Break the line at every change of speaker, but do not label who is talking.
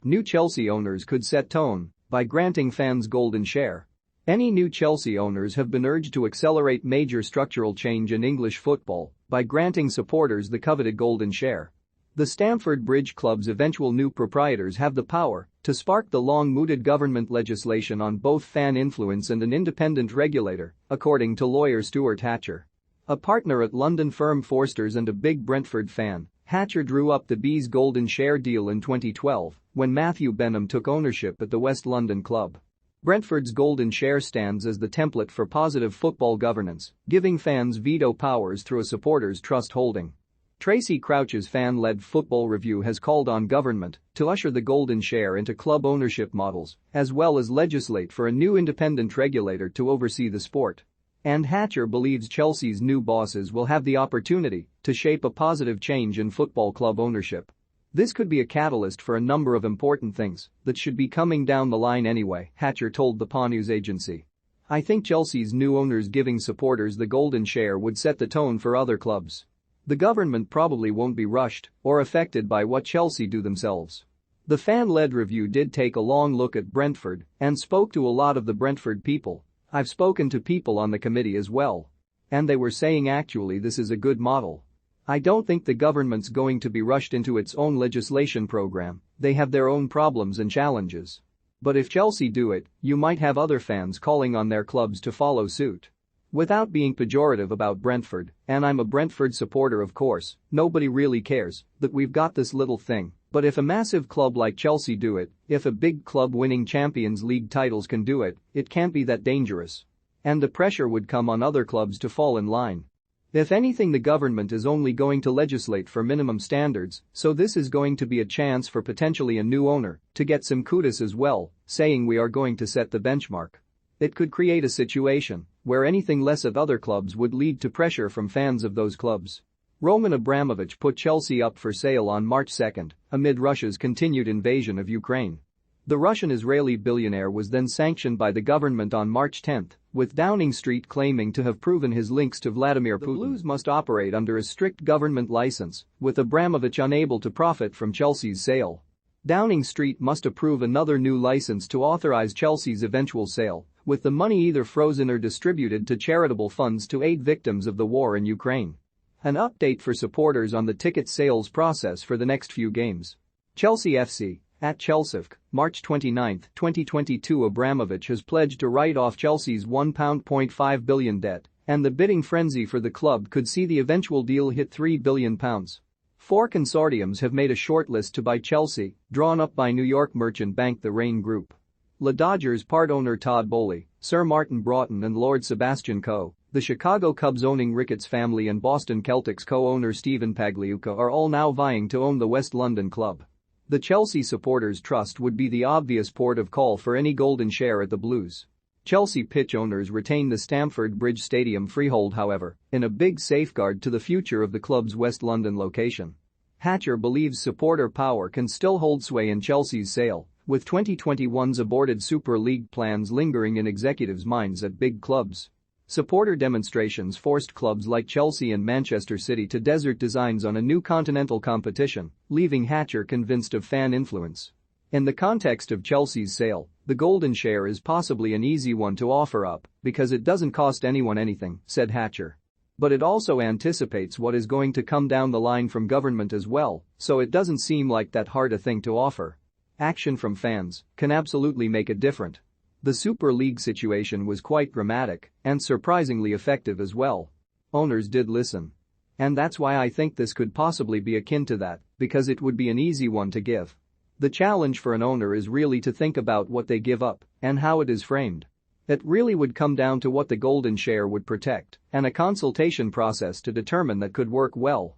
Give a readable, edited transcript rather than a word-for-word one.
New Chelsea owners could set tone by granting fans golden share. Any new Chelsea owners have been urged to accelerate major structural change in English football by granting supporters the coveted golden share. The Stamford Bridge Club's eventual new proprietors have the power to spark the long-mooted government legislation on both fan influence and an independent regulator, according to lawyer Stuart Hatcher. A partner at London firm Forsters and a big Brentford fan, Hatcher drew up the Bees golden share deal in 2012 when Matthew Benham took ownership at the West London club. Brentford's golden share stands as the template for positive football governance, giving fans veto powers through a supporters' trust holding. Tracy Crouch's fan-led Football Review has called on government to usher the golden share into club ownership models, as well as legislate for a new independent regulator to oversee the sport. And Hatcher believes Chelsea's new bosses will have the opportunity to shape a positive change in football club ownership. This could be a catalyst for a number of important things that should be coming down the line anyway, Hatcher told the Paw News agency. I think Chelsea's new owners giving supporters the golden share would set the tone for other clubs. The government probably won't be rushed or affected by what Chelsea do themselves. The fan-led review did take a long look at Brentford and spoke to a lot of the Brentford people. I've spoken to people on the committee as well. And they were saying actually this is a good model. I don't think the government's going to be rushed into its own legislation program, they have their own problems and challenges. But if Chelsea do it, you might have other fans calling on their clubs to follow suit. Without being pejorative about Brentford, and I'm a Brentford supporter of course, nobody really cares that we've got this little thing, but if a massive club like Chelsea do it, if a big club winning Champions League titles can do it, it can't be that dangerous. And the pressure would come on other clubs to fall in line. If anything, the government is only going to legislate for minimum standards, so this is going to be a chance for potentially a new owner to get some kudos as well, saying we are going to set the benchmark. It could create a situation where anything less of other clubs would lead to pressure from fans of those clubs. Roman Abramovich put Chelsea up for sale on March 2 amid Russia's continued invasion of Ukraine. The Russian-Israeli billionaire was then sanctioned by the government on March 10, with Downing Street claiming to have proven his links to Vladimir Putin. The Blues must operate under a strict government license, with Abramovich unable to profit from Chelsea's sale. Downing Street must approve another new license to authorize Chelsea's eventual sale, with the money either frozen or distributed to charitable funds to aid victims of the war in Ukraine. An update for supporters on the ticket sales process for the next few games. Chelsea FC at Chelsea, March 29, 2022. Abramovich has pledged to write off Chelsea's £1.5 billion debt, and the bidding frenzy for the club could see the eventual deal hit £3 billion. 4 consortiums have made a shortlist to buy Chelsea, drawn up by New York merchant bank the Rain Group. Le Dodgers part owner Todd Boehly, Sir Martin Broughton and Lord Sebastian Coe, the Chicago Cubs owning Ricketts family and Boston Celtics co-owner Stephen Pagliuca are all now vying to own the West London club. The Chelsea Supporters Trust would be the obvious port of call for any golden share at the Blues. Chelsea pitch owners retain the Stamford Bridge Stadium freehold, however, in a big safeguard to the future of the club's West London location. Hatcher believes supporter power can still hold sway in Chelsea's sale, with 2021's aborted Super League plans lingering in executives' minds at big clubs. Supporter demonstrations forced clubs like Chelsea and Manchester City to desert designs on a new continental competition, leaving Hatcher convinced of fan influence. In the context of Chelsea's sale, the golden share is possibly an easy one to offer up because it doesn't cost anyone anything, said Hatcher. But it also anticipates what is going to come down the line from government as well, so it doesn't seem like that hard a thing to offer. Action from fans can absolutely make a difference. The Super League situation was quite dramatic and surprisingly effective as well. Owners did listen. And that's why I think this could possibly be akin to that, because it would be an easy one to give. The challenge for an owner is really to think about what they give up and how it is framed. It really would come down to what the golden share would protect and a consultation process to determine that could work well.